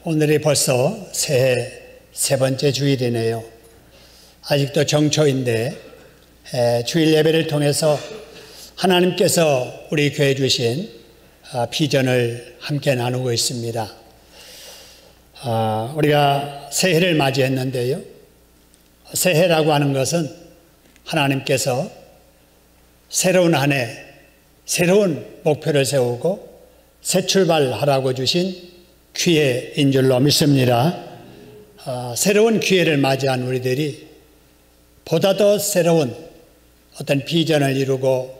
오늘이 벌써 새해 세 번째 주일이네요. 아직도 정초인데 주일 예배를 통해서 하나님께서 우리 교회에 주신 비전을 함께 나누고 있습니다. 우리가 새해를 맞이했는데요. 새해라고 하는 것은 하나님께서 새로운 한 해, 새로운 목표를 세우고 새 출발하라고 주신 기회인 줄로 믿습니다. 새로운 기회를 맞이한 우리들이 보다 더 새로운 어떤 비전을 이루고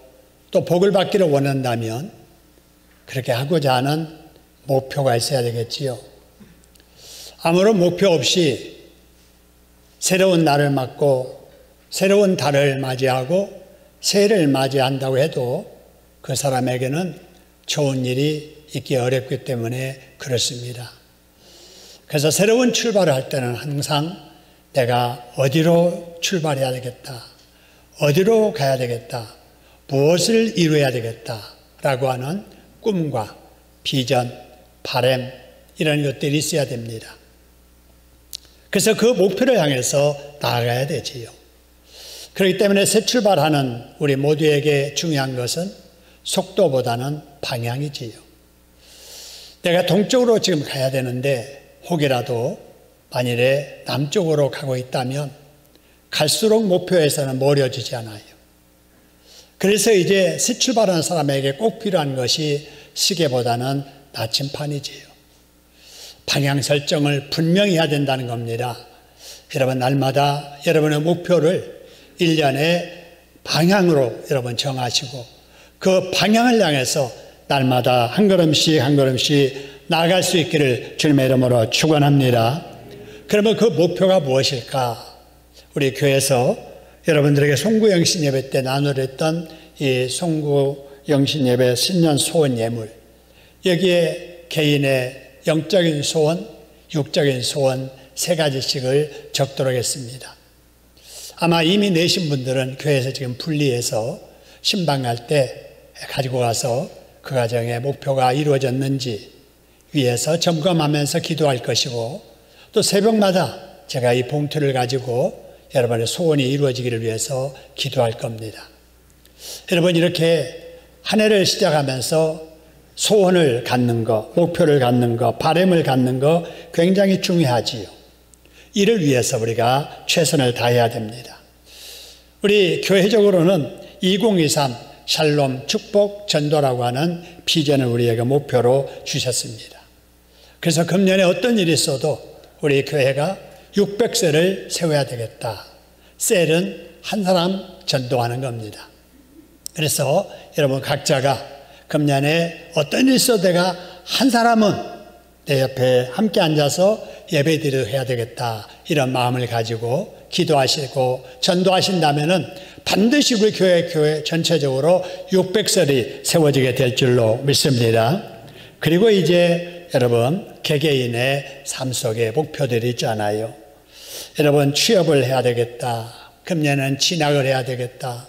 또 복을 받기를 원한다면 그렇게 하고자 하는 목표가 있어야 되겠지요. 아무런 목표 없이 새로운 날을 맞고 새로운 달을 맞이하고 새해를 맞이한다고 해도 그 사람에게는 좋은 일이 있기 어렵기 때문에 그렇습니다. 그래서 새로운 출발을 할 때는 항상 내가 어디로 출발해야 되겠다, 어디로 가야 되겠다, 무엇을 이루어야 되겠다라고 하는 꿈과 비전, 바람 이런 것들이 있어야 됩니다. 그래서 그 목표를 향해서 나아가야 되지요. 그렇기 때문에 새 출발하는 우리 모두에게 중요한 것은 속도보다는 방향이지요. 내가 동쪽으로 지금 가야 되는데 혹이라도 만일에 남쪽으로 가고 있다면 갈수록 목표에서는 멀어지지 않아요. 그래서 이제 새 출발하는 사람에게 꼭 필요한 것이 시계보다는 나침판이지요. 방향 설정을 분명히 해야 된다는 겁니다. 여러분 날마다 여러분의 목표를 1년의 방향으로 여러분 정하시고 그 방향을 향해서 날마다 한 걸음씩 한 걸음씩 나아갈 수 있기를 주님의 이름으로 축원합니다. 그러면 그 목표가 무엇일까? 우리 교회에서 여러분들에게 송구영신 예배 때 나누랬던 이 송구영신 예배 신년 소원 예물, 여기에 개인의 영적인 소원, 육적인 소원 세 가지씩을 적도록 했습니다. 아마 이미 내신 분들은 교회에서 지금 분리해서 신방 갈 때 가지고 가서 그 가정의 목표가 이루어졌는지 위에서 점검하면서 기도할 것이고, 또 새벽마다 제가 이 봉투를 가지고 여러분의 소원이 이루어지기를 위해서 기도할 겁니다. 여러분 이렇게 한 해를 시작하면서 소원을 갖는 것, 목표를 갖는 것, 바람을 갖는 것 굉장히 중요하지요. 이를 위해서 우리가 최선을 다해야 됩니다. 우리 교회적으로는 2023 샬롬, 축복, 전도라고 하는 비전을 우리에게 목표로 주셨습니다. 그래서 금년에 어떤 일이 있어도 우리 교회가 600셀을 세워야 되겠다. 셀은 한 사람 전도하는 겁니다. 그래서 여러분 각자가 금년에 어떤 일이 있어도 내가 한 사람은 내 옆에 함께 앉아서 예배드리도록 해야 되겠다. 이런 마음을 가지고 기도하시고 전도하신다면은 반드시 우리 교회 전체적으로 600설이 세워지게 될 줄로 믿습니다. 그리고 이제 여러분 개개인의 삶 속에 목표들이 있잖아요. 여러분 취업을 해야 되겠다. 금년에는 진학을 해야 되겠다.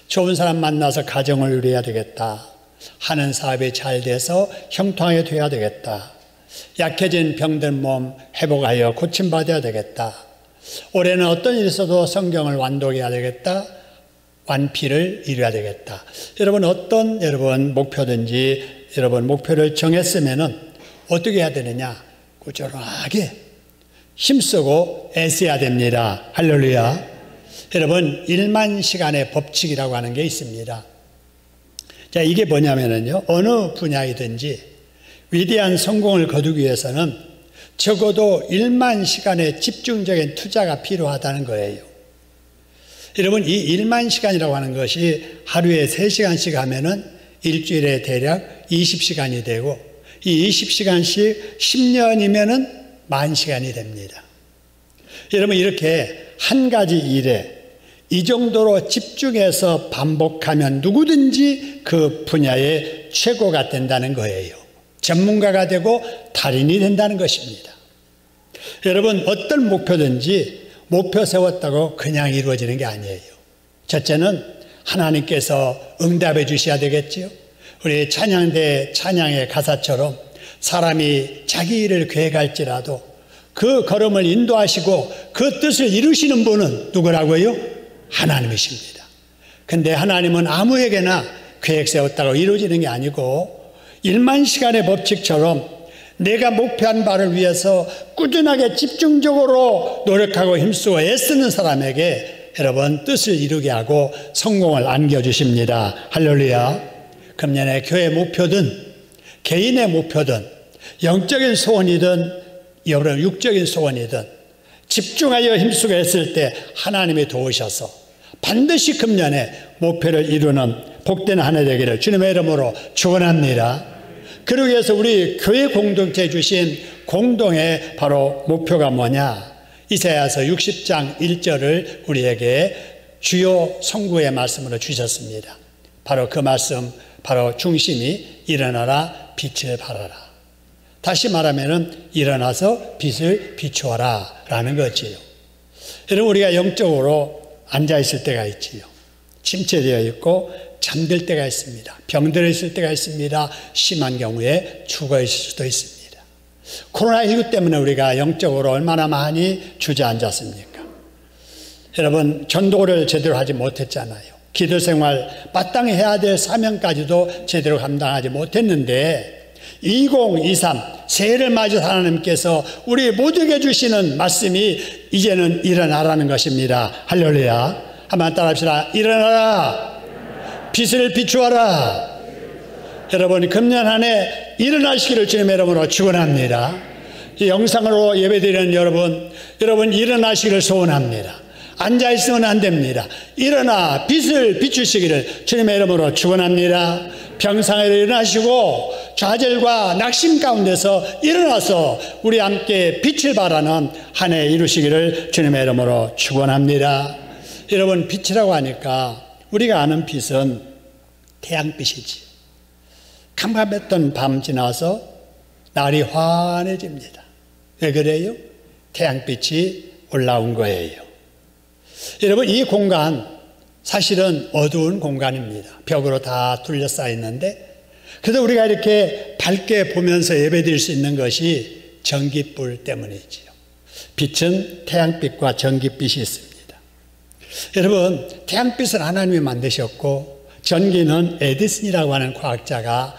좋은 사람 만나서 가정을 누려야 되겠다. 하는 사업이 잘 돼서 형통하게 돼야 되겠다. 약해진 병든 몸 회복하여 고침받아야 되겠다. 올해는 어떤 일이 있어도 성경을 완독해야 되겠다. 완피를 이루어야 되겠다. 여러분 어떤 목표든지 여러분 목표를 정했으면은 어떻게 해야 되느냐? 꾸준하게 힘쓰고 애써야 됩니다. 할렐루야. 여러분 1만 시간의 법칙이라고 하는 게 있습니다. 자, 이게 뭐냐면요, 어느 분야이든지 위대한 성공을 거두기 위해서는 적어도 1만 시간의 집중적인 투자가 필요하다는 거예요. 여러분 이 1만 시간이라고 하는 것이 하루에 3시간씩 하면은 일주일에 대략 20시간이 되고, 이 20시간씩 10년이면은 10,000시간이 됩니다. 여러분 이렇게 한 가지 일에 이 정도로 집중해서 반복하면 누구든지 그 분야의 최고가 된다는 거예요. 전문가가 되고 달인이 된다는 것입니다. 여러분 어떤 목표든지 목표 세웠다고 그냥 이루어지는 게 아니에요. 첫째는 하나님께서 응답해 주셔야 되겠지요. 우리 찬양대 찬양의 가사처럼 사람이 자기 일을 계획할지라도 그 걸음을 인도하시고 그 뜻을 이루시는 분은 누구라고요? 하나님이십니다. 근데 하나님은 아무에게나 계획 세웠다고 이루어지는 게 아니고 10000시간의 법칙처럼 내가 목표한 바를 위해서 꾸준하게 집중적으로 노력하고 힘쓰고 애쓰는 사람에게 여러분 뜻을 이루게 하고 성공을 안겨주십니다. 할렐루야. 금년의 교회 목표든 개인의 목표든 영적인 소원이든 여러분 육적인 소원이든 집중하여 힘쓰고 했을 때 하나님이 도우셔서 반드시 금년에 목표를 이루는 복된 한 해 되기를 주님의 이름으로 축원합니다. 그러기 위해서 우리 교회 공동체에 주신 공동의 바로 목표가 뭐냐? 이사야서 60장 1절을 우리에게 주요 선구의 말씀으로 주셨습니다. 바로 그 말씀, 바로 중심이 일어나라 빛을 발하라. 다시 말하면 일어나서 빛을 비추어라 라는 거지요. 여러분 우리가 영적으로 앉아있을 때가 있지요. 침체되어 있고 잠들 때가 있습니다. 병들어 있을 때가 있습니다. 심한 경우에 죽어 있을 수도 있습니다. 코로나19 때문에 우리가 영적으로 얼마나 많이 주저앉았습니까? 여러분 전도를 제대로 하지 못했잖아요. 기도 생활 마땅히 해야 될 사명까지도 제대로 감당하지 못했는데 2023 새해를 맞이해서 하나님께서 우리 모두에게 주시는 말씀이 이제는 일어나라는 것입니다. 할렐루야. 한번 따라합시다. 일어나라. 빛을 비추어라. 여러분 금년 한 해 일어나시기를 주님의 이름으로 축원합니다. 이 영상으로 예배드리는 여러분 일어나시기를 소원합니다. 앉아있으면 안 됩니다. 일어나 빛을 비추시기를 주님의 이름으로 축원합니다. 병상에서 일어나시고 좌절과 낙심 가운데서 일어나서 우리 함께 빛을 발하는 한 해 이루시기를 주님의 이름으로 축원합니다. 여러분 빛이라고 하니까 우리가 아는 빛은 태양빛이지. 캄캄했던 밤 지나서 날이 환해집니다. 왜 그래요? 태양빛이 올라온 거예요. 여러분 이 공간 사실은 어두운 공간입니다. 벽으로 다 둘러싸여 있는데 그래도 우리가 이렇게 밝게 보면서 예배드릴 수 있는 것이 전깃불 때문이지요. 빛은 태양빛과 전깃빛이 있습니다. 여러분 태양빛은 하나님이 만드셨고 전기는 에디슨이라고 하는 과학자가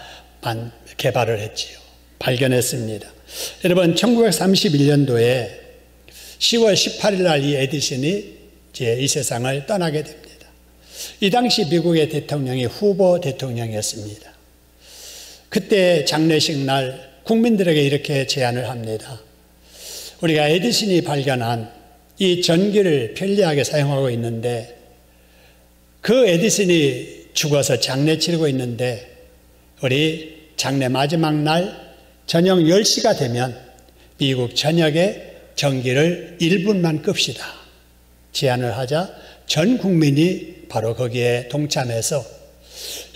개발을 했지요. 발견했습니다. 여러분 1931년도에 10월 18일 날 이 에디슨이 이제 이 세상을 떠나게 됩니다. 이 당시 미국의 대통령이 후보 대통령이었습니다. 그때 장례식 날 국민들에게 이렇게 제안을 합니다. 우리가 에디슨이 발견한 이 전기를 편리하게 사용하고 있는데 그 에디슨이 죽어서 장례 치르고 있는데 우리 장례 마지막 날 저녁 10시가 되면 미국 전역에 전기를 1분만 끕시다. 제안을 하자 전 국민이 바로 거기에 동참해서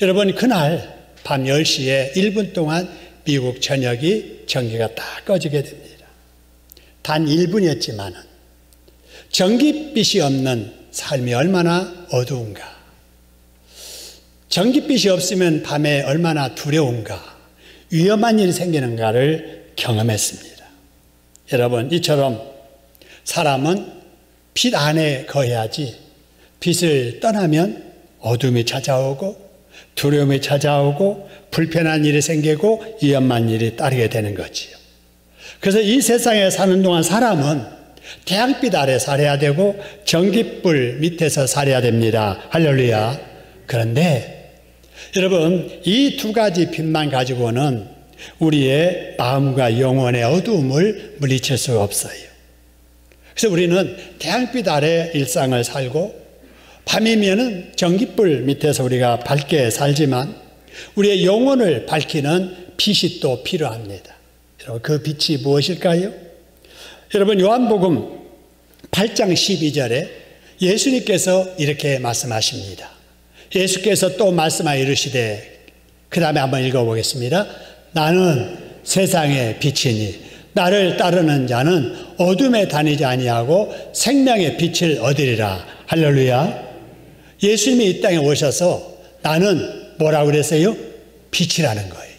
여러분 그날 밤 10시에 1분 동안 미국 전역이 전기가 다 꺼지게 됩니다. 단 1분이었지만 전기빛이 없는 삶이 얼마나 어두운가. 전기빛이 없으면 밤에 얼마나 두려운가, 위험한 일이 생기는가를 경험했습니다. 여러분 이처럼 사람은 빛 안에 거해야지 빛을 떠나면 어둠이 찾아오고 두려움이 찾아오고 불편한 일이 생기고 위험한 일이 따르게 되는 거지요. 그래서 이 세상에 사는 동안 사람은 태양빛 아래 살아야 되고 전깃불 밑에서 살아야 됩니다. 할렐루야. 그런데 여러분 이 두 가지 빛만 가지고는 우리의 마음과 영혼의 어두움을 물리칠 수가 없어요. 그래서 우리는 태양빛 아래 일상을 살고 밤이면은 전깃불 밑에서 우리가 밝게 살지만 우리의 영혼을 밝히는 빛이 또 필요합니다. 여러분 그 빛이 무엇일까요? 여러분 요한복음 8장 12절에 예수님께서 이렇게 말씀하십니다. 예수께서 또 말씀하여 이르시되 그 다음에 한번 읽어보겠습니다. 나는 세상의 빛이니 나를 따르는 자는 어둠에 다니지 아니하고 생명의 빛을 얻으리라. 할렐루야. 예수님이 이 땅에 오셔서 나는 뭐라고 그랬어요? 빛이라는 거예요.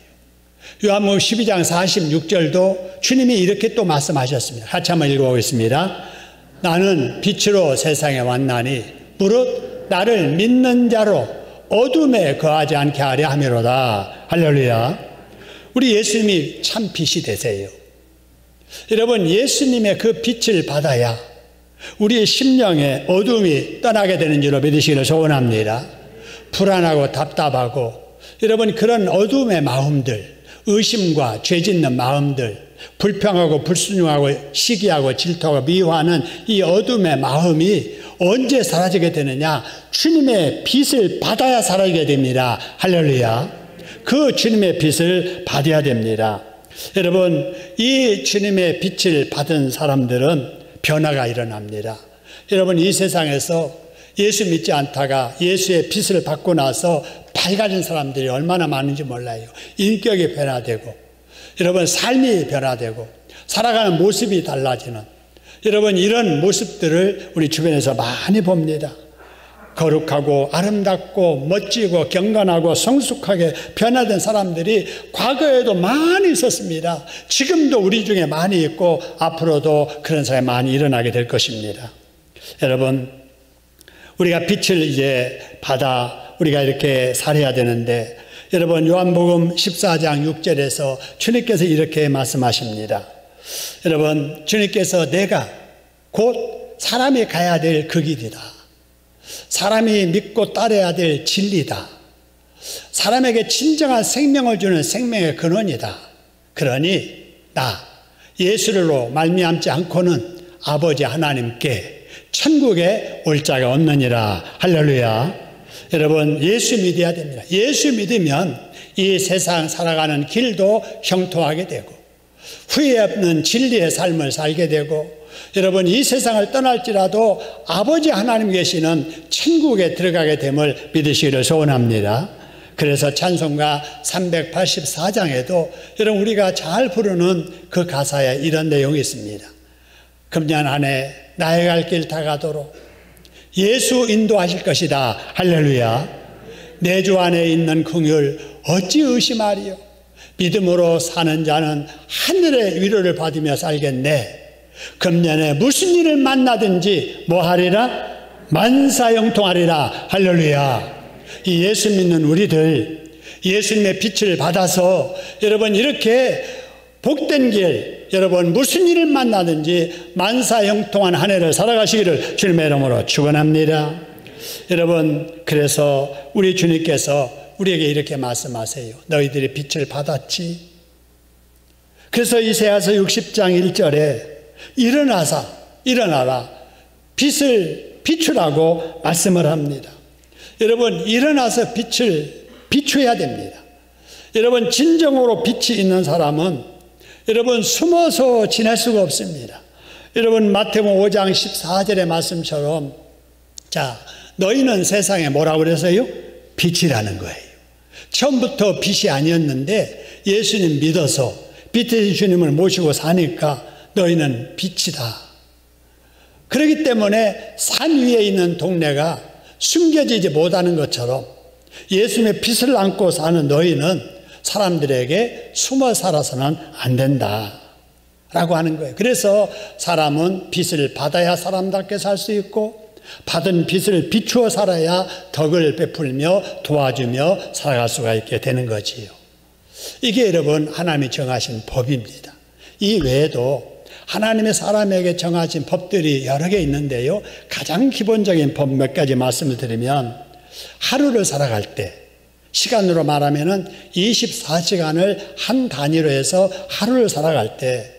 요한복음 12장 46절도 주님이 이렇게 또 말씀하셨습니다. 같이 한번 읽어보겠습니다. 나는 빛으로 세상에 왔나니 무릇 나를 믿는 자로 어둠에 거하지 않게 하려 함이로다. 할렐루야. 우리 예수님이 참 빛이 되세요. 여러분, 예수님의 그 빛을 받아야 우리의 심령에 어둠이 떠나게 되는 줄로 믿으시기를 소원합니다. 불안하고 답답하고 여러분 그런 어둠의 마음들, 의심과 죄 짓는 마음들, 불평하고 불순종하고 시기하고 질투하고 미워하는 이 어둠의 마음이 언제 사라지게 되느냐? 주님의 빛을 받아야 사라지게 됩니다. 할렐루야. 그 주님의 빛을 받아야 됩니다. 여러분, 이 주님의 빛을 받은 사람들은 변화가 일어납니다. 여러분, 이 세상에서 예수 믿지 않다가 예수의 빛을 받고 나서 밝아진 사람들이 얼마나 많은지 몰라요. 인격이 변화되고 여러분 삶이 변화되고 살아가는 모습이 달라지는 여러분 이런 모습들을 우리 주변에서 많이 봅니다. 거룩하고 아름답고 멋지고 경건하고 성숙하게 변화된 사람들이 과거에도 많이 있었습니다. 지금도 우리 중에 많이 있고 앞으로도 그런 사람이 많이 일어나게 될 것입니다. 여러분, 우리가 빛을 이제 받아 우리가 이렇게 살아야 되는데 여러분 요한복음 14장 6절에서 주님께서 이렇게 말씀하십니다. 여러분, 주님께서 내가 곧 사람이 가야 될 그 길이다. 사람이 믿고 따라야 될 진리다. 사람에게 진정한 생명을 주는 생명의 근원이다. 그러니 나 예수로 말미암지 않고는 아버지 하나님께 천국에 올 자가 없느니라. 할렐루야. 여러분, 예수 믿어야 됩니다. 예수 믿으면 이 세상 살아가는 길도 형통하게 되고 후회 없는 진리의 삶을 살게 되고 여러분 이 세상을 떠날지라도 아버지 하나님 계시는 천국에 들어가게 됨을 믿으시기를 소원합니다. 그래서 찬송가 384장에도 여러분 우리가 잘 부르는 그 가사에 이런 내용이 있습니다. 금년 한 해 나의 갈 길 다 가도록 예수 인도하실 것이다. 할렐루야. 내 주 안에 있는 긍휼 어찌 의심하리요. 믿음으로 사는 자는 하늘의 위로를 받으며 살겠네. 금년에 무슨 일을 만나든지 뭐 하리라? 만사형통하리라. 할렐루야. 이 예수 믿는 우리들 예수님의 빛을 받아서 여러분 이렇게 복된 길 여러분 무슨 일을 만나든지 만사형통한 한 해를 살아가시기를 주님의 이름으로 축원합니다. 여러분, 그래서 우리 주님께서 우리에게 이렇게 말씀하세요. 너희들이 빛을 받았지. 그래서 이사야서 60장 1절에 일어나라 빛을 비추라고 말씀을 합니다. 여러분, 일어나서 빛을 비춰야 됩니다. 여러분, 진정으로 빛이 있는 사람은 여러분 숨어서 지낼 수가 없습니다. 여러분, 마태복음 5장 14절의 말씀처럼 자, 너희는 세상에 뭐라고 그랬어요? 빛이라는 거예요. 처음부터 빛이 아니었는데 예수님 믿어서 빛의 주님을 모시고 사니까 너희는 빛이다. 그렇기 때문에 산 위에 있는 동네가 숨겨지지 못하는 것처럼 예수님의 빛을 안고 사는 너희는 사람들에게 숨어 살아서는 안 된다 라고 하는 거예요. 그래서 사람은 빛을 받아야 사람답게 살 수 있고 받은 빛을 비추어 살아야 덕을 베풀며 도와주며 살아갈 수가 있게 되는 거지요. 이게 여러분 하나님이 정하신 법입니다. 이 외에도 하나님의 사람에게 정하신 법들이 여러 개 있는데요. 가장 기본적인 법 몇 가지 말씀을 드리면 하루를 살아갈 때 시간으로 말하면은 24시간을 한 단위로 해서 하루를 살아갈 때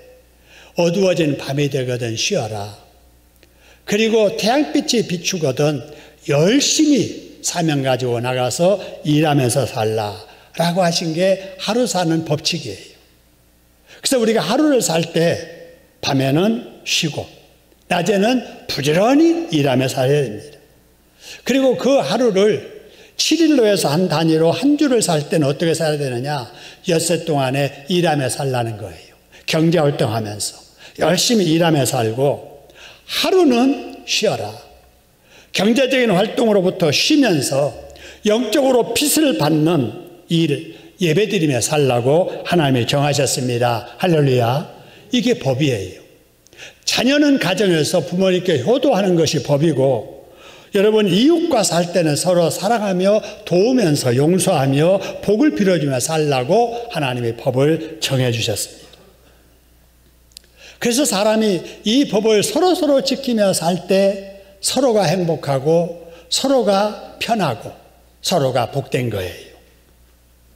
어두워진 밤이 되거든 쉬어라. 그리고 태양빛이 비추거든 열심히 사명 가지고 나가서 일하면서 살라라고 하신 게 하루 사는 법칙이에요. 그래서 우리가 하루를 살 때 밤에는 쉬고 낮에는 부지런히 일하며 살아야 됩니다. 그리고 그 하루를 7일로 해서 한 단위로 한 주를 살 때는 어떻게 살아야 되느냐? 엿새 동안에 일하며 살라는 거예요. 경제활동하면서 열심히 일하며 살고 하루는 쉬어라. 경제적인 활동으로부터 쉬면서 영적으로 빚을 받는 일, 예배드리며 살라고 하나님이 정하셨습니다. 할렐루야. 이게 법이에요. 자녀는 가정에서 부모님께 효도하는 것이 법이고, 여러분 이웃과 살 때는 서로 사랑하며 도우면서 용서하며 복을 빌어주며 살라고 하나님이 법을 정해주셨습니다. 그래서 사람이 이 법을 서로 지키며 살 때 서로가 행복하고 서로가 편하고 서로가 복된 거예요.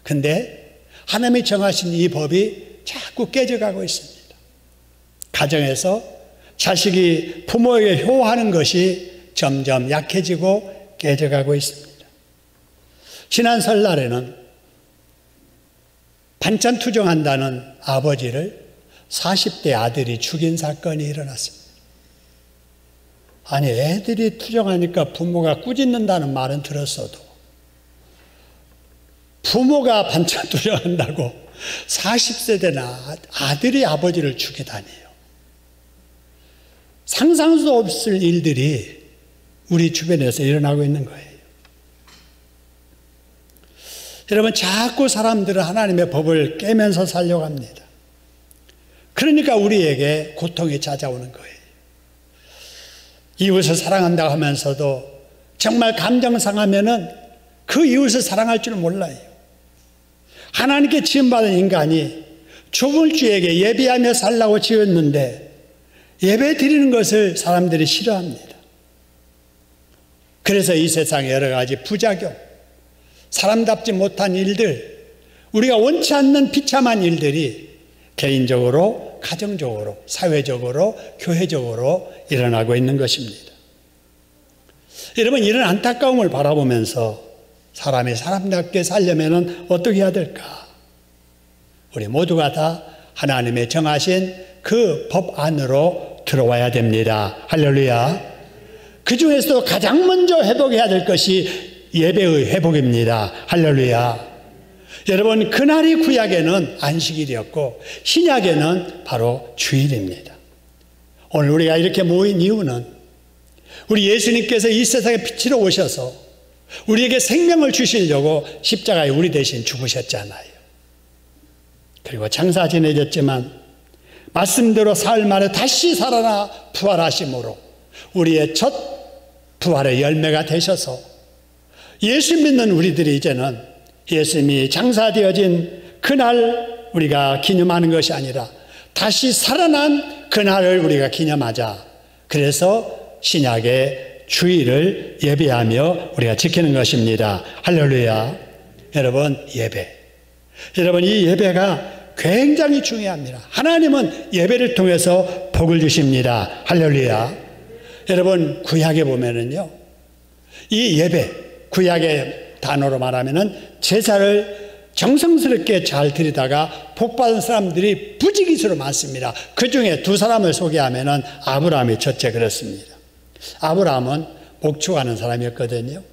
근데 하나님이 정하신 이 법이 자꾸 깨져가고 있습니다. 가정에서 자식이 부모에게 효하는 것이 점점 약해지고 깨져가고 있습니다. 지난 설날에는 반찬 투정한다는 아버지를 40대 아들이 죽인 사건이 일어났습니다. 아니, 애들이 투정하니까 부모가 꾸짖는다는 말은 들었어도 부모가 반찬 투정한다고 40세대나 아들이 아버지를 죽이다니요. 상상도 없을 일들이 우리 주변에서 일어나고 있는 거예요. 여러분, 자꾸 사람들은 하나님의 법을 깨면서 살려고 합니다. 그러니까 우리에게 고통이 찾아오는 거예요. 이웃을 사랑한다고 하면서도 정말 감정 상하면은 그 이웃을 사랑할 줄 몰라요. 하나님께 지음받은 인간이 죽을 주에게 예배하며 살라고 지었는데 예배 드리는 것을 사람들이 싫어합니다. 그래서 이 세상에 여러 가지 부작용, 사람답지 못한 일들, 우리가 원치 않는 비참한 일들이 개인적으로, 가정적으로, 사회적으로, 교회적으로 일어나고 있는 것입니다. 여러분, 이런 안타까움을 바라보면서 사람이 사람답게 살려면 어떻게 해야 될까? 우리 모두가 다 하나님의 정하신 그 법 안으로 들어와야 됩니다. 할렐루야. 그 중에서도 가장 먼저 회복해야 될 것이 예배의 회복입니다. 할렐루야. 여러분, 그날이 구약에는 안식일이었고 신약에는 바로 주일입니다. 오늘 우리가 이렇게 모인 이유는 우리 예수님께서 이 세상에 빛으로 오셔서 우리에게 생명을 주시려고 십자가에 우리 대신 죽으셨잖아요. 그리고 장사 지내셨지만 말씀대로 사흘 만에 다시 살아나 부활하심으로 우리의 첫 부활의 열매가 되셔서 예수 믿는 우리들이 이제는 예수님이 장사되어진 그날 우리가 기념하는 것이 아니라 다시 살아난 그날을 우리가 기념하자. 그래서 신약의 주일을 예배하며 우리가 지키는 것입니다. 할렐루야. 여러분, 예배. 여러분, 이 예배가 굉장히 중요합니다. 하나님은 예배를 통해서 복을 주십니다. 할렐루야. 여러분, 구약에 보면은요, 이 예배, 구약의 단어로 말하면은 제사를 정성스럽게 잘 드리다가 복받은 사람들이 부지기수로 많습니다. 그 중에 두 사람을 소개하면은 아브라함이 첫째 그렇습니다. 아브라함은 목축하는 사람이었거든요.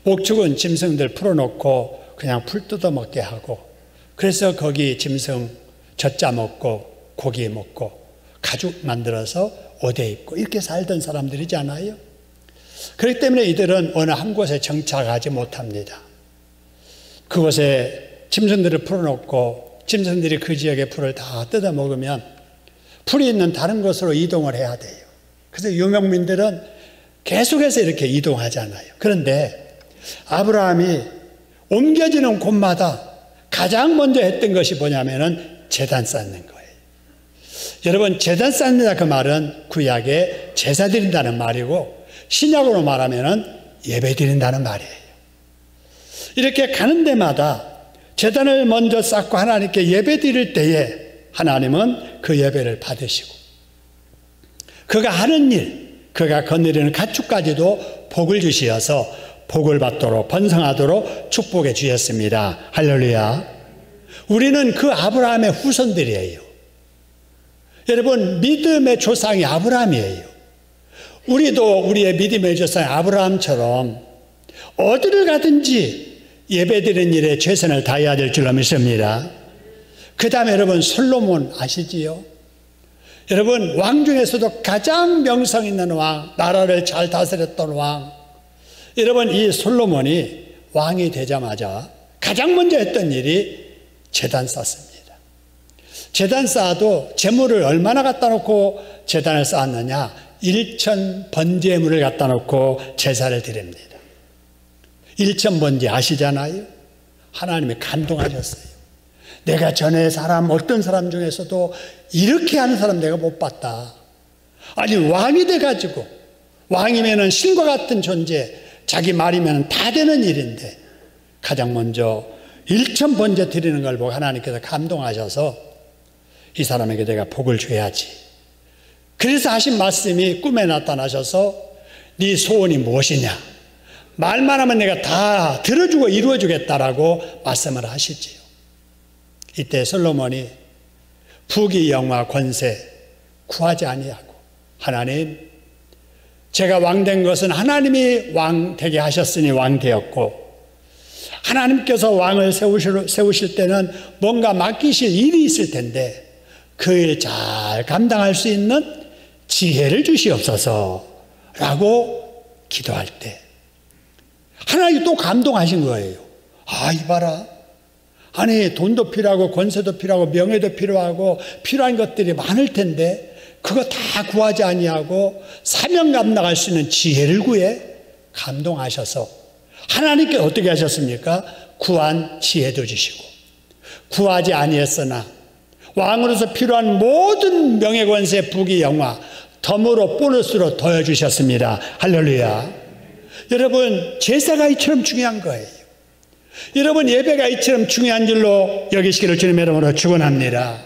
목축은 짐승들 풀어놓고 그냥 풀 뜯어먹게 하고, 그래서 거기 짐승 젖자 먹고 고기 먹고 가죽 만들어서 옷에 입고 이렇게 살던 사람들이잖아요. 그렇기 때문에 이들은 어느 한 곳에 정착하지 못합니다. 그곳에 짐승들을 풀어놓고 짐승들이 그 지역의 풀을 다 뜯어먹으면 풀이 있는 다른 곳으로 이동을 해야 돼요. 그래서 유목민들은 계속해서 이렇게 이동하잖아요. 그런데 아브라함이 옮겨지는 곳마다 가장 먼저 했던 것이 뭐냐면은 제단 쌓는 거예요. 여러분, 제단 쌓는다 그 말은 구약에 제사 드린다는 말이고 신약으로 말하면은 예배 드린다는 말이에요. 이렇게 가는 데마다 제단을 먼저 쌓고 하나님께 예배 드릴 때에 하나님은 그 예배를 받으시고 그가 하는 일, 그가 거느리는 가축까지도 복을 주시어서 복을 받도록 번성하도록 축복해 주셨습니다. 할렐루야. 우리는 그 아브라함의 후손들이에요. 여러분, 믿음의 조상이 아브라함이에요. 우리도 우리의 믿음의 조상 아브라함처럼 어디를 가든지 예배드리는 일에 최선을 다해야 될 줄로 믿습니다. 그 다음에 여러분 솔로몬 아시지요? 여러분 왕 중에서도 가장 명성 있는 왕, 나라를 잘 다스렸던 왕. 여러분 이 솔로몬이 왕이 되자마자 가장 먼저 했던 일이 제단 쌓습니다. 제단 쌓아도 제물을 얼마나 갖다 놓고 제단을 쌓았느냐? 1,000번제물을 갖다 놓고 제사를 드립니다. 1,000번제 아시잖아요? 하나님이 감동하셨어요. 내가 전에 어떤 사람 중에서도 이렇게 하는 사람 내가 못 봤다. 아니 왕이 돼가지고, 왕이면은 신과 같은 존재, 자기 말이면 다 되는 일인데 가장 먼저 1,000번제 드리는 걸 보고 하나님께서 감동하셔서 이 사람에게 내가 복을 줘야지. 그래서 하신 말씀이 꿈에 나타나셔서 네 소원이 무엇이냐, 말만 하면 내가 다 들어주고 이루어주겠다라고 말씀을 하시지요. 이때 솔로몬이 부귀 영화 권세 구하지 아니하고, 하나님 제가 왕된 것은 하나님이 왕 되게 하셨으니 왕 되었고, 하나님께서 왕을 세우실 때는 뭔가 맡기실 일이 있을 텐데 그 일 잘 감당할 수 있는 지혜를 주시옵소서 라고 기도할 때 하나님이 또 감동하신 거예요. 아, 이봐라, 아니 돈도 필요하고 권세도 필요하고 명예도 필요하고 필요한 것들이 많을 텐데 그거 다 구하지 아니하고 사명 감당할 수 있는 지혜를 구해. 감동하셔서 하나님께 어떻게 하셨습니까? 구한 지혜도 주시고, 구하지 아니했으나 왕으로서 필요한 모든 명예 권세 부귀 영화 덤으로 보너스로 더해주셨습니다. 할렐루야. 여러분 제사가 이처럼 중요한 거예요. 여러분 예배가 이처럼 중요한 줄로 여기시기를 주님의 이름으로 축원합니다.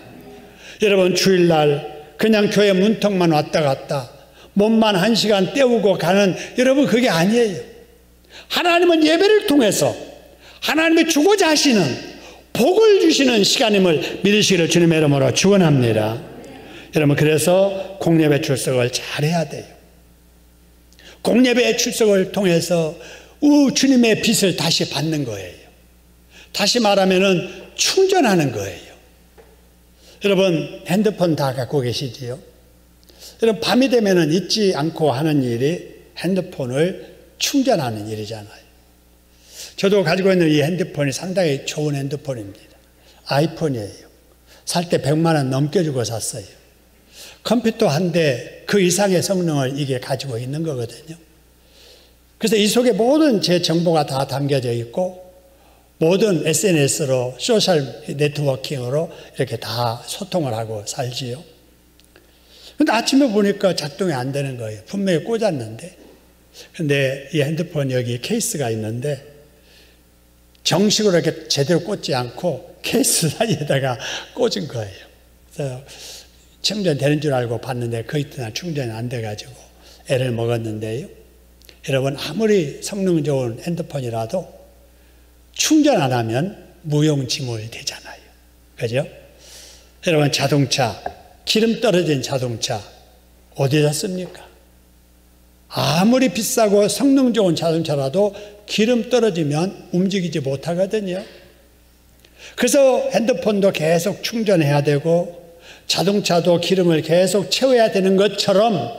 여러분 주일날 그냥 교회 문턱만 왔다 갔다 몸만 1시간 때우고 가는, 여러분 그게 아니에요. 하나님은 예배를 통해서 하나님이 주고자 하시는 복을 주시는 시간임을 믿으시기를 주님의 이름으로 축원합니다. 여러분 그래서 공예배 출석을 잘해야 돼요. 공예배 출석을 통해서 주님의 빛을 다시 받는 거예요. 다시 말하면은 충전하는 거예요. 여러분 핸드폰 다 갖고 계시지요? 여러분 밤이 되면은 잊지 않고 하는 일이 핸드폰을 충전하는 일이잖아요. 저도 가지고 있는 이 핸드폰이 상당히 좋은 핸드폰입니다. 아이폰이에요. 살 때 100만 원 넘게 주고 샀어요. 컴퓨터 한 대 그 이상의 성능을 이게 가지고 있는 거거든요. 그래서 이 속에 모든 제 정보가 다 담겨져 있고 모든 SNS로 소셜 네트워킹으로 이렇게 다 소통을 하고 살지요. 근데 아침에 보니까 작동이 안 되는 거예요. 분명히 꽂았는데. 근데 이 핸드폰 여기 케이스가 있는데 정식으로 이렇게 제대로 꽂지 않고 케이스 사이에다가 꽂은 거예요. 그래서 충전되는 줄 알고 봤는데 그 이튿날 충전이 안 돼가지고 애를 먹었는데요. 여러분 아무리 성능 좋은 핸드폰이라도 충전 안 하면 무용지물 되잖아요. 그죠? 여러분 자동차, 기름 떨어진 자동차 어디다 씁니까? 아무리 비싸고 성능 좋은 자동차라도 기름 떨어지면 움직이지 못하거든요. 그래서 핸드폰도 계속 충전해야 되고 자동차도 기름을 계속 채워야 되는 것처럼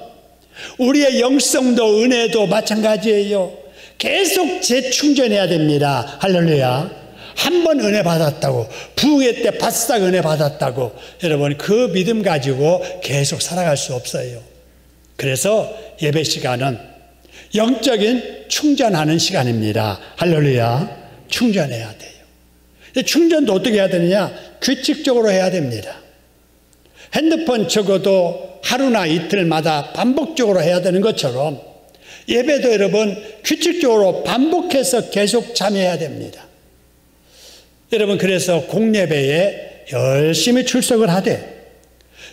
우리의 영성도 은혜도 마찬가지예요. 계속 재충전해야 됩니다. 할렐루야. 한 번 은혜 받았다고, 부흥회 때 바싹 은혜 받았다고 여러분 그 믿음 가지고 계속 살아갈 수 없어요. 그래서 예배 시간은 영적인 충전하는 시간입니다. 할렐루야. 충전해야 돼요. 충전도 어떻게 해야 되느냐? 규칙적으로 해야 됩니다. 핸드폰 적어도 하루나 이틀마다 반복적으로 해야 되는 것처럼 예배도 여러분 규칙적으로 반복해서 계속 참여해야 됩니다. 여러분 그래서 공예배에 열심히 출석을 하되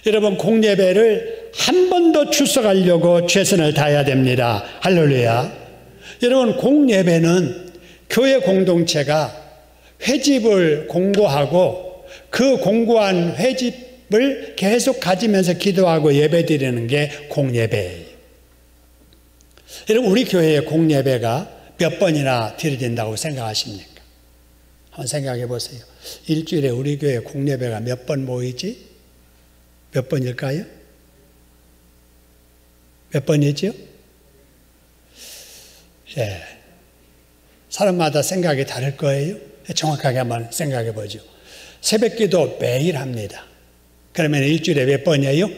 여러분 공예배를 한 번 더 출석하려고 최선을 다해야 됩니다. 할렐루야. 여러분 공예배는 교회 공동체가 회집을 공고하고 그 공고한 회집을 계속 가지면서 기도하고 예배드리는 게 공예배예요. 여러분 우리 교회의 공예배가 몇 번이나 드려진다고 생각하십니까? 한번 생각해 보세요. 일주일에 우리 교회 공예배가 몇 번 모이지? 몇 번일까요? 몇 번이죠? 예. 사람마다 생각이 다를 거예요. 정확하게 한번 생각해 보죠. 새벽 기도 매일 합니다. 그러면 일주일에 몇 번이에요?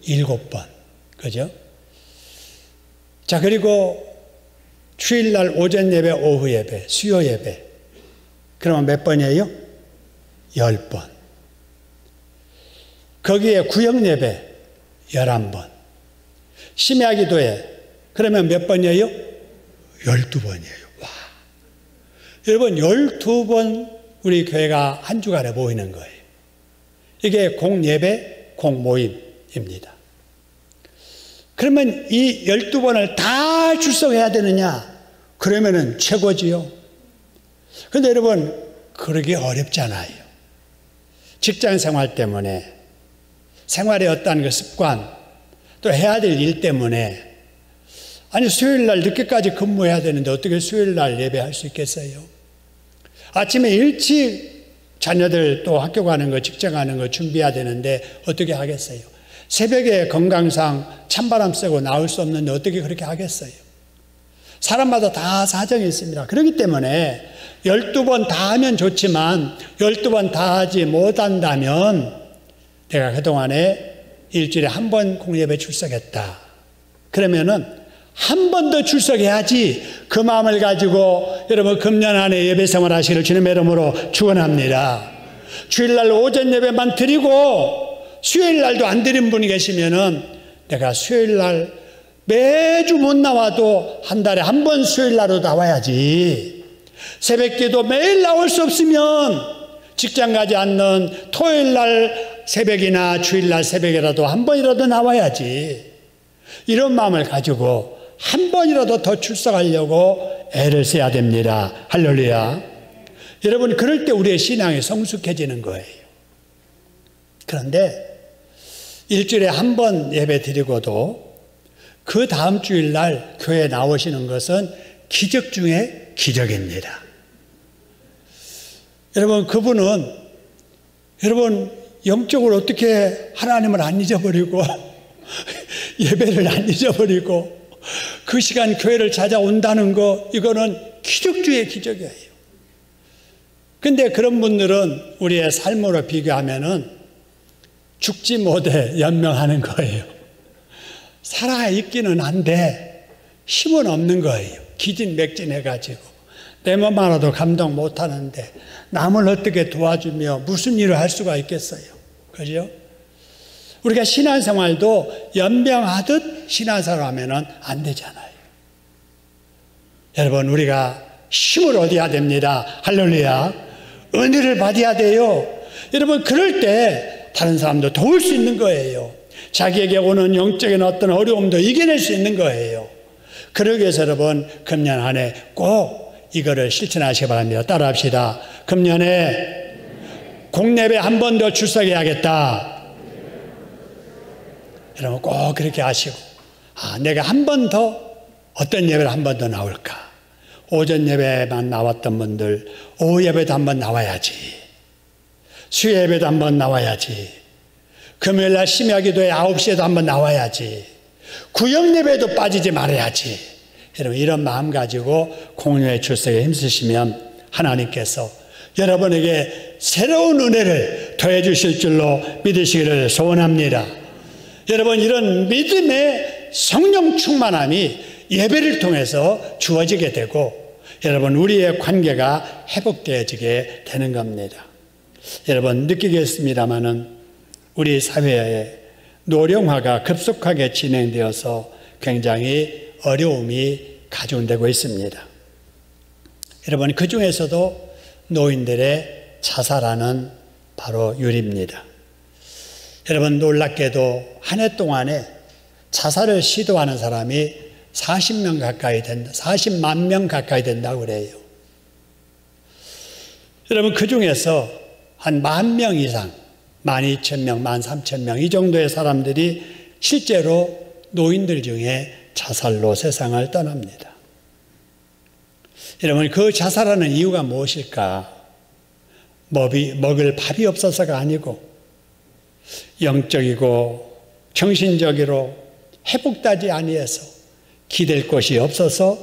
7번. 그죠? 자, 그리고 주일날 오전 예배, 오후 예배, 수요 예배. 그러면 몇 번이에요? 10번. 거기에 구역 예배 11번. 심야 기도회. 그러면 몇 번이에요? 12번이에요. 와. 여러분, 12번 우리 교회가 한 주간에 모이는 거예요. 이게 공예배, 공모임입니다. 그러면 이 12번을 다 출석해야 되느냐? 그러면은 최고지요. 그런데 여러분, 그러기 어렵잖아요. 직장 생활 때문에, 생활의 어떤 그 습관, 또 해야 될 일 때문에, 아니, 수요일 날 늦게까지 근무해야 되는데 어떻게 수요일 날 예배할 수 있겠어요? 아침에 일찍 자녀들 또 학교 가는 거, 직장 가는 거 준비해야 되는데 어떻게 하겠어요? 새벽에 건강상 찬바람 쐬고 나올 수 없는데 어떻게 그렇게 하겠어요? 사람마다 다 사정이 있습니다. 그렇기 때문에 12번 다 하면 좋지만 12번 다 하지 못한다면 내가 그동안에 일주일에 한 번 공예배 출석했다. 그러면은 한 번 더 출석해야지. 그 마음을 가지고 여러분 금년 안에 예배 생활 하시기를 주님의 이름으로 축원합니다. 주일날 오전 예배만 드리고 수요일 날도 안 드린 분이 계시면은 내가 수요일 날 매주 못 나와도 한 달에 한 번 수요일 날로 나와야지. 새벽기도 매일 나올 수 없으면 직장 가지 않는 토요일 날 새벽이나 주일 날 새벽이라도 한 번이라도 나와야지. 이런 마음을 가지고 한 번이라도 더 출석하려고 애를 써야 됩니다. 할렐루야. 여러분, 그럴 때 우리의 신앙이 성숙해지는 거예요. 그런데 일주일에 한 번 예배 드리고도 그 다음 주일날 교회에 나오시는 것은 기적 중에 기적입니다. 여러분, 그분은 여러분 영적으로 어떻게 하나님을 안 잊어버리고 예배를 안 잊어버리고 그 시간 교회를 찾아온다는 거, 이거는 기적 중에 기적이에요. 근데 그런 분들은 우리의 삶으로 비교하면은 죽지 못해 연명하는 거예요. 살아있기는 한데 힘은 없는 거예요. 기진맥진해가지고 내 몸 하나도 감동 못하는데 남을 어떻게 도와주며 무슨 일을 할 수가 있겠어요. 그죠? 우리가 신앙생활도 연명하듯 신앙생활 하면은 안 되잖아요. 여러분, 우리가 힘을 얻어야 됩니다. 할렐루야. 은혜를 받아야 돼요. 여러분, 그럴 때 다른 사람도 도울 수 있는 거예요. 자기에게 오는 영적인 어떤 어려움도 이겨낼 수 있는 거예요. 그러기 위해서 여러분, 금년 한 해 꼭 이거를 실천하시기 바랍니다. 따라합시다. 금년에 공예배 한 번 더 출석해야겠다. 여러분, 꼭 그렇게 하시고, 내가 한 번 더, 어떤 예배를 한 번 더 나올까? 오전 예배만 나왔던 분들, 오후 예배도 한 번 나와야지. 수요 예배도 한 번 나와야지. 금요일 날 심야 기도에 9시에도 한 번 나와야지. 구역 예배도 빠지지 말아야지. 여러분, 이런 마음 가지고 공예회 출석에 힘쓰시면 하나님께서 여러분에게 새로운 은혜를 더해 주실 줄로 믿으시기를 소원합니다. 여러분, 이런 믿음의 성령 충만함이 예배를 통해서 주어지게 되고 여러분, 우리의 관계가 회복되어지게 되는 겁니다. 여러분, 느끼겠습니다마는 우리 사회에 노령화가 급속하게 진행되어서 굉장히 어려움이 가중되고 있습니다. 여러분, 그 중에서도 노인들의 자살하는 바로 유리입니다. 여러분, 놀랍게도 한 해 동안에 자살을 시도하는 사람이 40명 가까이 된다, 40만 명 가까이 된다고 그래요. 여러분, 그 중에서 한 10,000명 이상, 12,000명, 13,000명 이 정도의 사람들이 실제로 노인들 중에 자살로 세상을 떠납니다. 여러분, 그 자살하는 이유가 무엇일까? 먹을 밥이 없어서가 아니고 영적이고 정신적으로 회복되지 아니해서 기댈 곳이 없어서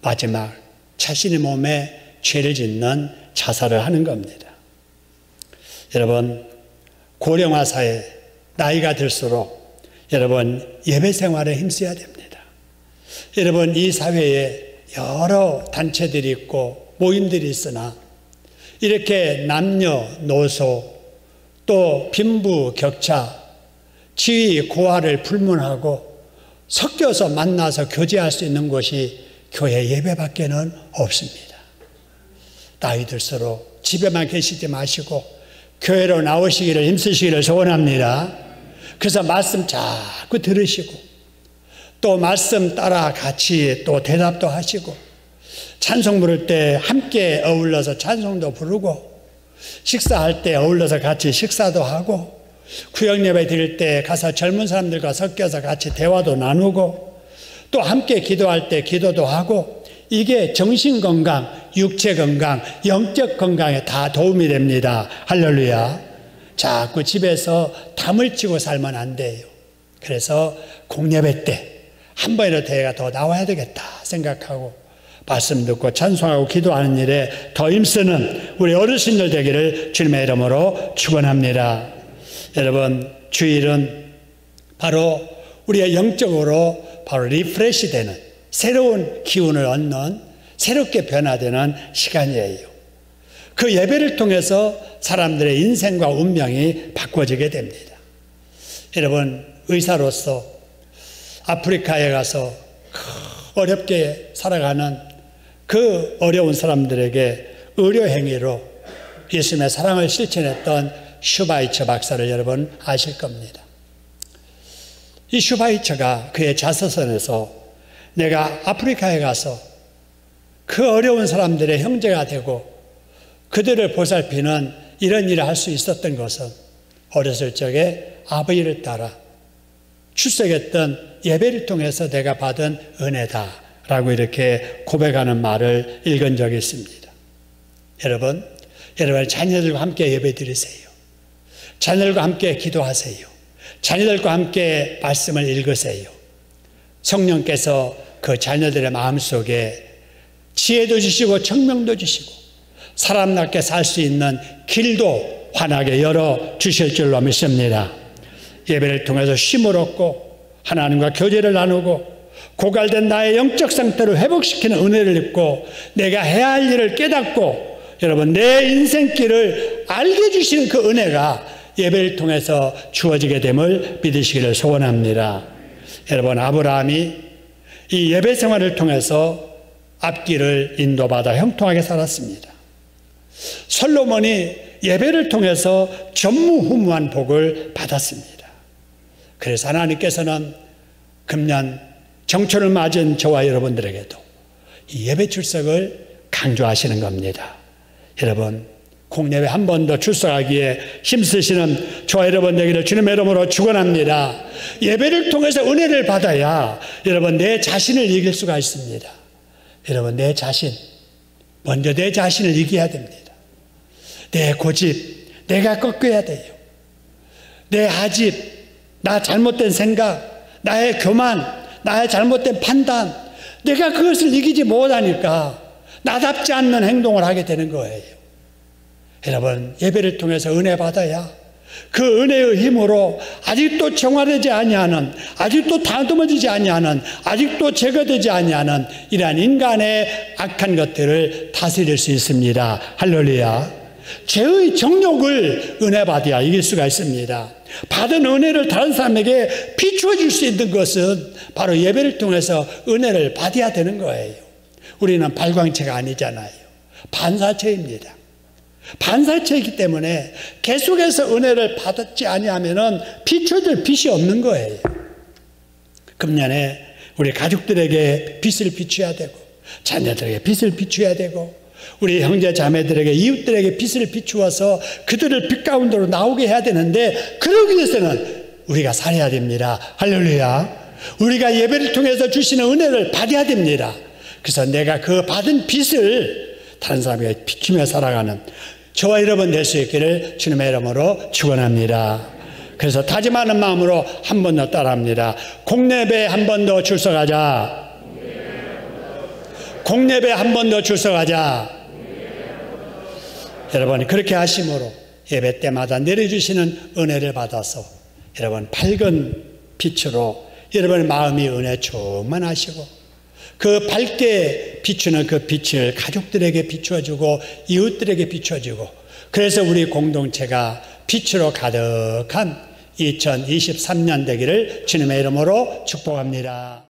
마지막 자신의 몸에 죄를 짓는 자살을 하는 겁니다. 여러분, 고령화 사회, 나이가 들수록 여러분 예배 생활에 힘써야 됩니다. 여러분, 이 사회에 여러 단체들이 있고 모임들이 있으나 이렇게 남녀노소 또 빈부격차, 지위 고하를 불문하고 섞여서 만나서 교제할 수 있는 곳이 교회 예배밖에는 없습니다. 나이 들수록 집에만 계시지 마시고 교회로 나오시기를 힘쓰시기를 소원합니다. 그래서 말씀 자꾸 들으시고 또 말씀 따라 같이 또 대답도 하시고 찬송 부를 때 함께 어울러서 찬송도 부르고 식사할 때 어울러서 같이 식사도 하고 구역예배 드릴 때 가서 젊은 사람들과 섞여서 같이 대화도 나누고 또 함께 기도할 때 기도도 하고 이게 정신건강, 육체건강, 영적 건강에 다 도움이 됩니다. 할렐루야. 자꾸 집에서 담을 치고 살면 안 돼요. 그래서 공예배 때 한 번이라도 대회가 더 나와야 되겠다 생각하고 말씀 듣고 찬송하고 기도하는 일에 더 힘쓰는 우리 어르신들 되기를 주님의 이름으로 축원합니다. 여러분, 주일은 바로 우리가 영적으로 바로 리프레시 되는 새로운 기운을 얻는 새롭게 변화되는 시간이에요. 그 예배를 통해서 사람들의 인생과 운명이 바꿔지게 됩니다. 여러분, 의사로서 아프리카에 가서 어렵게 살아가는 그 어려운 사람들에게 의료 행위로 예수님의 사랑을 실천했던 슈바이처 박사를 여러분 아실 겁니다. 이 슈바이처가 그의 자서전에서 내가 아프리카에 가서 그 어려운 사람들의 형제가 되고 그들을 보살피는 이런 일을 할 수 있었던 것은 어렸을 적에 아버지를 따라 출석했던 예배를 통해서 내가 받은 은혜다라고 이렇게 고백하는 말을 읽은 적이 있습니다. 여러분 자녀들과 함께 예배 드리세요. 자녀들과 함께 기도하세요. 자녀들과 함께 말씀을 읽으세요. 성령께서 그 자녀들의 마음속에 지혜도 주시고 청명도 주시고 사람답게 살 수 있는 길도 환하게 열어주실 줄로 믿습니다. 예배를 통해서 쉼을 얻고 하나님과 교제를 나누고 고갈된 나의 영적 상태를 회복시키는 은혜를 입고 내가 해야 할 일을 깨닫고 여러분 내 인생길을 알게 해주시는 그 은혜가 예배를 통해서 주어지게 됨을 믿으시기를 소원합니다. 여러분, 아브라함이 이 예배 생활을 통해서 앞길을 인도받아 형통하게 살았습니다. 솔로몬이 예배를 통해서 전무후무한 복을 받았습니다. 그래서 하나님께서는 금년 정초를 맞은 저와 여러분들에게도 이 예배 출석을 강조하시는 겁니다. 여러분, 공예배 한 번 더 출석하기에 힘쓰시는 저와 여러분 되기를 주님의 이름으로 축원합니다. 예배를 통해서 은혜를 받아야 여러분 내 자신을 이길 수가 있습니다. 여러분, 내 자신, 먼저 내 자신을 이겨야 됩니다. 내 고집, 내가 꺾어야 돼요. 내 아집, 나 잘못된 생각, 나의 교만, 나의 잘못된 판단, 내가 그것을 이기지 못하니까 나답지 않는 행동을 하게 되는 거예요. 여러분, 예배를 통해서 은혜 받아야 그 은혜의 힘으로 아직도 정화되지 아니하는, 아직도 다듬어지지 아니하는, 아직도 제거되지 아니하는 이러한 인간의 악한 것들을 다스릴 수 있습니다. 할렐루야. 죄의 정욕을 은혜 받아야 이길 수가 있습니다. 받은 은혜를 다른 사람에게 비추어 줄 수 있는 것은 바로 예배를 통해서 은혜를 받아야 되는 거예요. 우리는 발광체가 아니잖아요. 반사체입니다. 반사체이기 때문에 계속해서 은혜를 받지 아니하면은 비춰줄 빛이 없는 거예요. 금년에 우리 가족들에게 빛을 비춰야 되고 자녀들에게 빛을 비춰야 되고 우리 형제 자매들에게 이웃들에게 빛을 비추어서 그들을 빛 가운데로 나오게 해야 되는데 그러기 위해서는 우리가 살아야 됩니다. 할렐루야. 우리가 예배를 통해서 주시는 은혜를 받아야 됩니다. 그래서 내가 그 받은 빛을 다른 사람에게 비추며 살아가는 저와 여러분 될 수 있기를 주님의 이름으로 축원합니다. 그래서 다짐하는 마음으로 한 번 더 따라합니다. 공예배 한 번 더 출석하자. 공예배 한 번 더 출석하자. 여러분 그렇게 하심으로 예배 때마다 내려주시는 은혜를 받아서 여러분 밝은 빛으로 여러분의 마음이 은혜 충만하시고 그 밝게 비추는 그 빛을 가족들에게 비추어주고 이웃들에게 비추어주고 그래서 우리 공동체가 빛으로 가득한 2023년 되기를 주님의 이름으로 축복합니다.